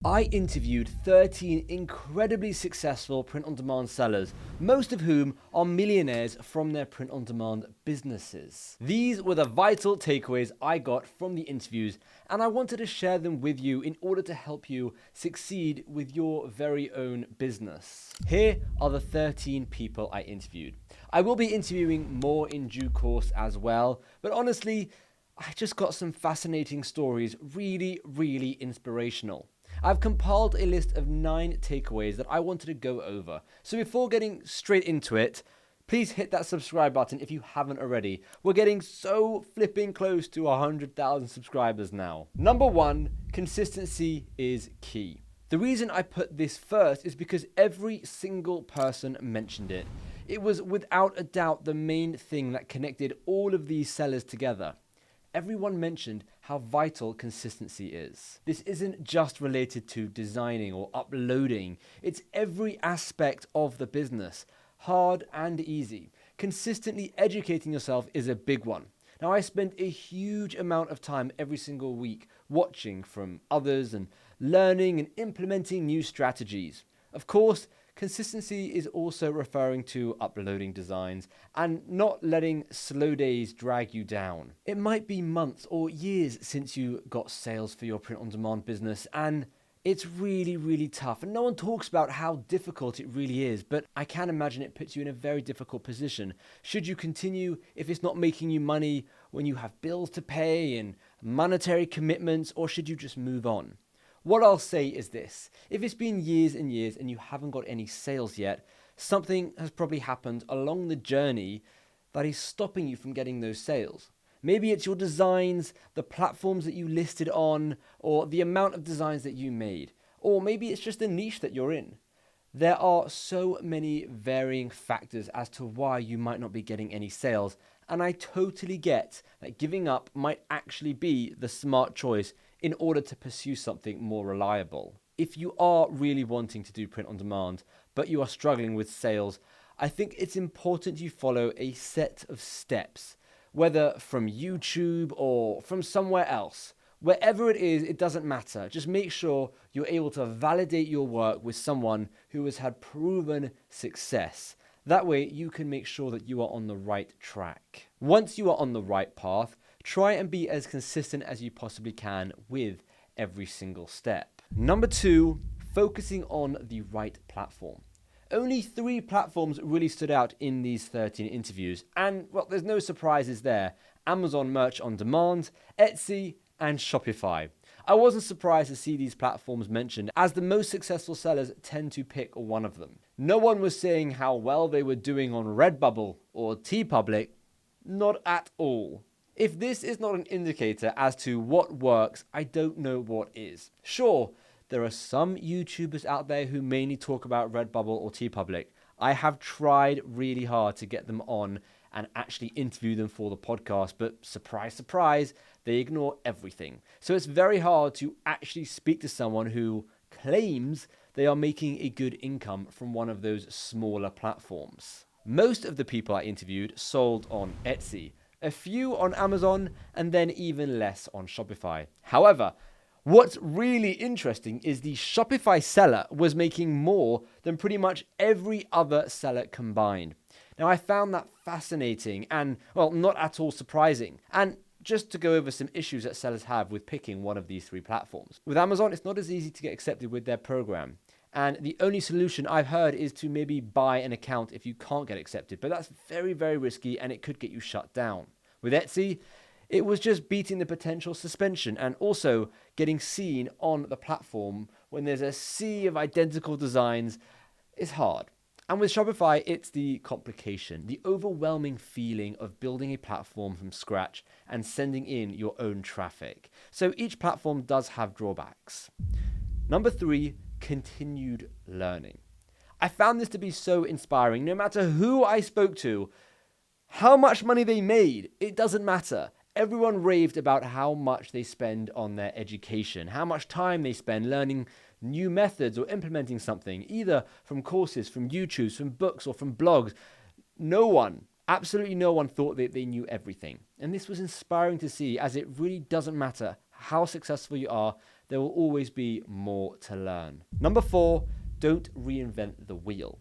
I interviewed 13 incredibly successful print-on-demand sellers, most of whom are millionaires from their print-on-demand businesses. These were the vital takeaways I got from the interviews, and I wanted to share them with you in order to help you succeed with your very own business. Here are the 13 people I interviewed. I will be interviewing more in due course as well, but honestly, I just got some fascinating stories, really inspirational. I've compiled a list of 9 takeaways that I wanted to go over. So before getting straight into it, please hit that subscribe button if you haven't already. We're getting so flipping close to 100,000 subscribers now. Number 1, consistency is key. The reason I put this first is because every single person mentioned it. It was without a doubt the main thing that connected all of these sellers together. Everyone mentioned how vital consistency is. This isn't just related to designing or uploading. It's every aspect of the business, hard and easy. Consistently educating yourself is a big one. Now, I spend a huge amount of time every single week watching from others and learning and implementing new strategies. Of course, consistency is also referring to uploading designs and not letting slow days drag you down. It might be months or years since you got sales for your print-on-demand business, and it's really tough. And no one talks about how difficult it really is, but I can imagine it puts you in a very difficult position. Should you continue if it's not making you money when you have bills to pay and monetary commitments, or should you just move on? What I'll say is this: if it's been years and years and you haven't got any sales yet, something has probably happened along the journey that is stopping you from getting those sales. Maybe it's your designs, the platforms that you listed on, or the amount of designs that you made. Or maybe it's just the niche that you're in. There are so many varying factors as to why you might not be getting any sales, and I totally get that giving up might actually be the smart choice in order to pursue something more reliable. If you are really wanting to do print on demand, but you are struggling with sales, I think it's important you follow a set of steps, whether from YouTube or from somewhere else. Wherever it is, it doesn't matter. Just make sure you're able to validate your work with someone who has had proven success. That way, you can make sure that you are on the right track. Once you are on the right path, try and be as consistent as you possibly can with every single step. Number 2, focusing on the right platform. Only 3 platforms really stood out in these 13 interviews, and well, there's no surprises there. Amazon Merch on Demand, Etsy, and Shopify. I wasn't surprised to see these platforms mentioned, as the most successful sellers tend to pick one of them. No one was saying how well they were doing on Redbubble or TeePublic, not at all. If this is not an indicator as to what works, I don't know what is. Sure, there are some YouTubers out there who mainly talk about Redbubble or TeePublic. I have tried really hard to get them on and actually interview them for the podcast, but surprise, they ignore everything. So it's very hard to actually speak to someone who claims they are making a good income from one of those smaller platforms. Most of the people I interviewed sold on Etsy, a few on Amazon, and then even less on Shopify. However, what's really interesting is the Shopify seller was making more than pretty much every other seller combined. Now, I found that fascinating and, well, not at all surprising. And just to go over some issues that sellers have with picking one of these 3 platforms. With Amazon, it's not as easy to get accepted with their program. And the only solution I've heard is to maybe buy an account if you can't get accepted. But that's very risky, and it could get you shut down. With Etsy, it was just beating the potential suspension and also getting seen on the platform when there's a sea of identical designs is hard. And with Shopify, it's the complication, the overwhelming feeling of building a platform from scratch and sending in your own traffic. So each platform does have drawbacks. Number 3, continued learning. I found this to be so inspiring. No matter who I spoke to, how much money they made, it doesn't matter. Everyone raved about how much they spend on their education, how much time they spend learning new methods or implementing something, either from courses, from YouTube, from books, or from blogs. Absolutely no one thought that they knew everything. And this was inspiring to see, as it really doesn't matter how successful you are, there will always be more to learn. Number 4, don't reinvent the wheel.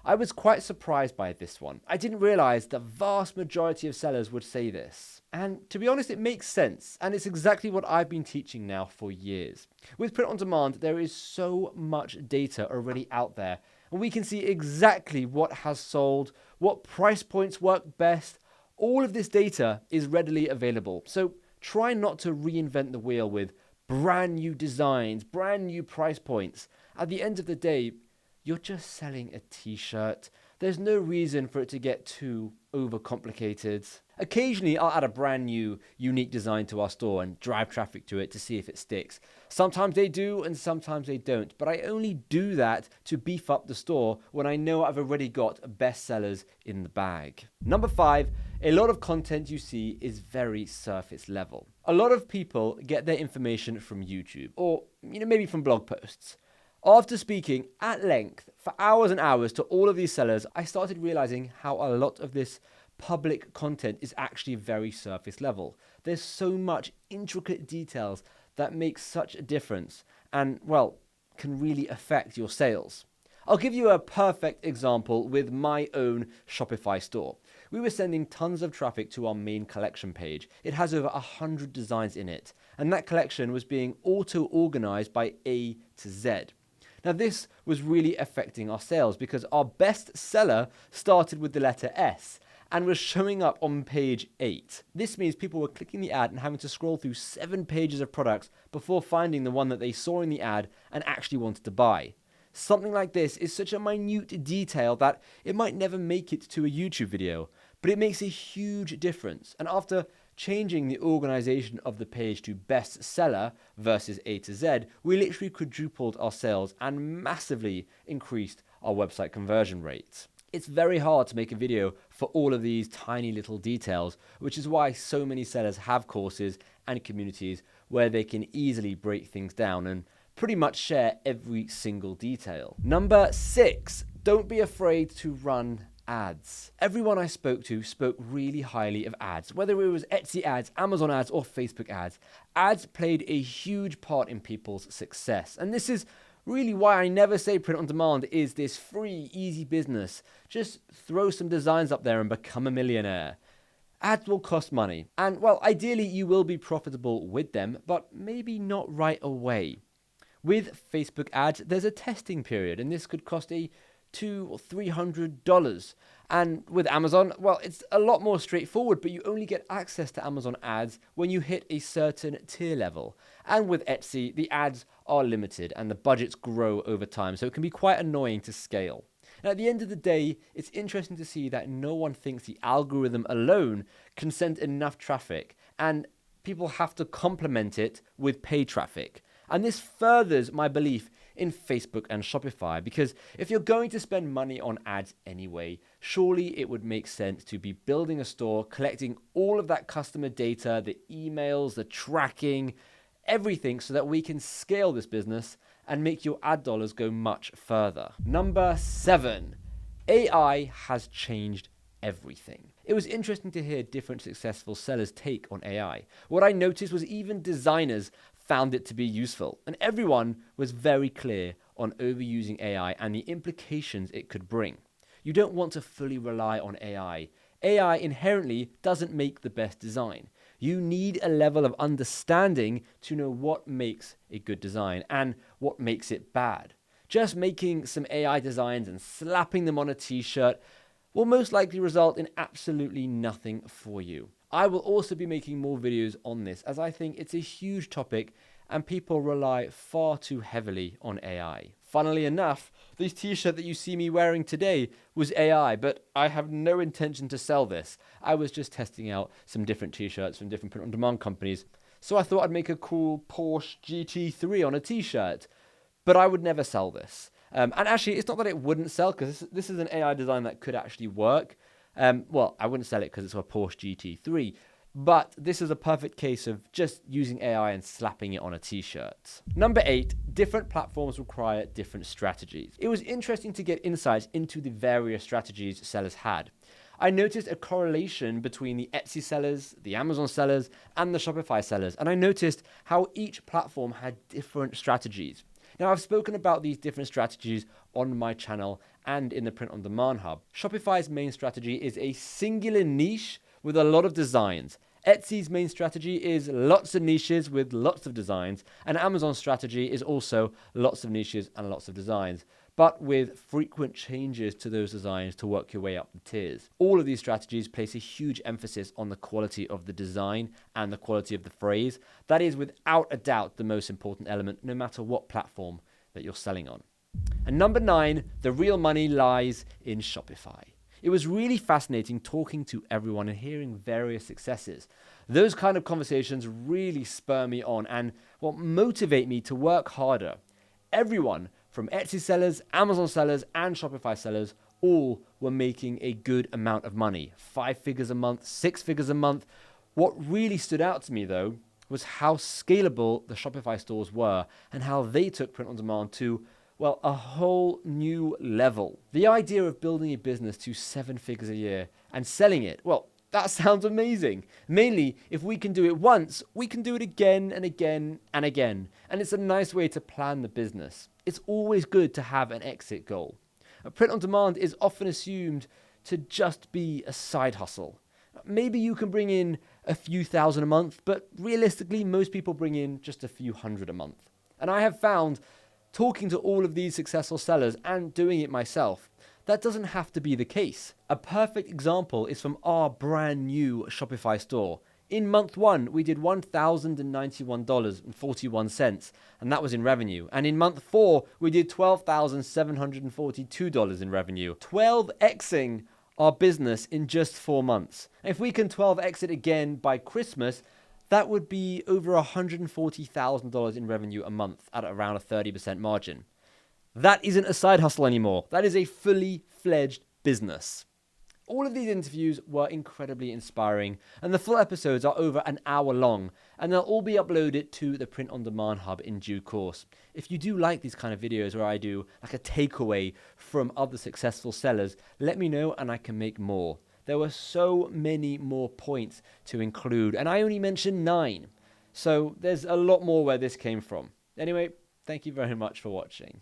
I was quite surprised by this one. I didn't realize the vast majority of sellers would say this. And to be honest, it makes sense. And it's exactly what I've been teaching now for years. With print on demand, there is so much data already out there. And we can see exactly what has sold, what price points work best. All of this data is readily available. So try not to reinvent the wheel with brand new designs, brand new price points. At the end of the day, you're just selling a t-shirt. There's no reason for it to get too overcomplicated. Occasionally, I'll add a brand new, unique design to our store and drive traffic to it to see if it sticks. Sometimes they do and sometimes they don't, but I only do that to beef up the store when I know I've already got bestsellers in the bag. Number 5, a lot of content you see is very surface level. A lot of people get their information from YouTube or maybe from blog posts. After speaking at length for hours and hours to all of these sellers, I started realizing how a lot of this public content is actually very surface level. There's so much intricate details that make such a difference and, well, can really affect your sales. I'll give you a perfect example with my own Shopify store. We were sending tons of traffic to our main collection page. It has over 100 designs in it, and that collection was being auto-organized by A to Z. Now, this was really affecting our sales because our best seller started with the letter S and was showing up on page 8. This means people were clicking the ad and having to scroll through 7 pages of products before finding the one that they saw in the ad and actually wanted to buy. Something like this is such a minute detail that it might never make it to a YouTube video, but it makes a huge difference. And after changing the organization of the page to bestseller versus A to Z, we literally quadrupled our sales and massively increased our website conversion rates. It's very hard to make a video for all of these tiny little details, which is why so many sellers have courses and communities where they can easily break things down and pretty much share every single detail. Number 6, don't be afraid to run ads. Everyone I spoke to spoke really highly of ads, whether it was Etsy ads, Amazon ads, or Facebook ads. Ads played a huge part in people's success. And this is really why I never say print on demand is this free, easy business. Just throw some designs up there and become a millionaire. Ads will cost money. And well, ideally you will be profitable with them, but maybe not right away. With Facebook ads, there's a testing period, and this could cost $200 or $300. And with Amazon, well, it's a lot more straightforward, but you only get access to Amazon ads when you hit a certain tier level. And with Etsy, the ads are limited and the budgets grow over time, so it can be quite annoying to scale. And at the end of the day, it's interesting to see that no one thinks the algorithm alone can send enough traffic, and people have to complement it with paid traffic. And this furthers my belief in Facebook and Shopify, because if you're going to spend money on ads anyway, surely it would make sense to be building a store, collecting all of that customer data, the emails, the tracking, everything, so that we can scale this business and make your ad dollars go much further. Number 7, AI has changed everything. It was interesting to hear different successful sellers' take on AI. What I noticed was even designers found it to be useful, and everyone was very clear on overusing AI and the implications it could bring. You don't want to fully rely on AI. AI inherently doesn't make the best design. You need a level of understanding to know what makes a good design and what makes it bad. Just making some AI designs and slapping them on a t-shirt will most likely result in absolutely nothing for you. I will also be making more videos on this, as I think it's a huge topic and people rely far too heavily on AI. Funnily enough, this t-shirt that you see me wearing today was AI, but I have no intention to sell this. I was just testing out some different t-shirts from different print-on-demand companies, so I thought I'd make a cool Porsche GT3 on a t-shirt, but I would never sell this. And actually, it's not that it wouldn't sell, because this is an AI design that could actually work. Well, I wouldn't sell it because it's a Porsche GT3, but this is a perfect case of just using AI and slapping it on a t-shirt. Number 8, different platforms require different strategies. It was interesting to get insights into the various strategies sellers had. I noticed a correlation between the Etsy sellers, the Amazon sellers, and the Shopify sellers. And I noticed how each platform had different strategies. Now, I've spoken about these different strategies on my channel and in the Print on Demand Hub. Shopify's main strategy is a singular niche with a lot of designs. Etsy's main strategy is lots of niches with lots of designs, and Amazon's strategy is also lots of niches and lots of designs, but with frequent changes to those designs to work your way up the tiers. All of these strategies place a huge emphasis on the quality of the design and the quality of the phrase. That is without a doubt the most important element, no matter what platform that you're selling on. And number 9, the real money lies in Shopify. It was really fascinating talking to everyone and hearing various successes. Those kind of conversations really spur me on and motivate me to work harder. Everyone from Etsy sellers, Amazon sellers, and Shopify sellers all were making a good amount of money. 5 figures a month, 6 figures a month. What really stood out to me though was how scalable the Shopify stores were and how they took print on demand to a whole new level. The idea of building a business to 7 figures a year and selling it, that sounds amazing. Mainly, if we can do it once, we can do it again and again and again. And it's a nice way to plan the business. It's always good to have an exit goal. A print on demand is often assumed to just be a side hustle. Maybe you can bring in a few thousand a month, but realistically, most people bring in just a few hundred a month. And I have found, talking to all of these successful sellers and doing it myself, that doesn't have to be the case. A perfect example is from our brand new Shopify store. In month 1, we did $1,091.41, and that was in revenue. And in month 4, we did $12,742 in revenue. 12xing our business in just 4 months. If we can 12x it again by Christmas, that would be over $140,000 in revenue a month at around a 30% margin. That isn't a side hustle anymore. That is a fully fledged business. All of these interviews were incredibly inspiring, and the full episodes are over an hour long, and they'll all be uploaded to the Print on Demand Hub in due course. If you do like these kind of videos where I do like a takeaway from other successful sellers, let me know and I can make more. There were so many more points to include, and I only mentioned 9. So there's a lot more where this came from. Anyway, thank you very much for watching.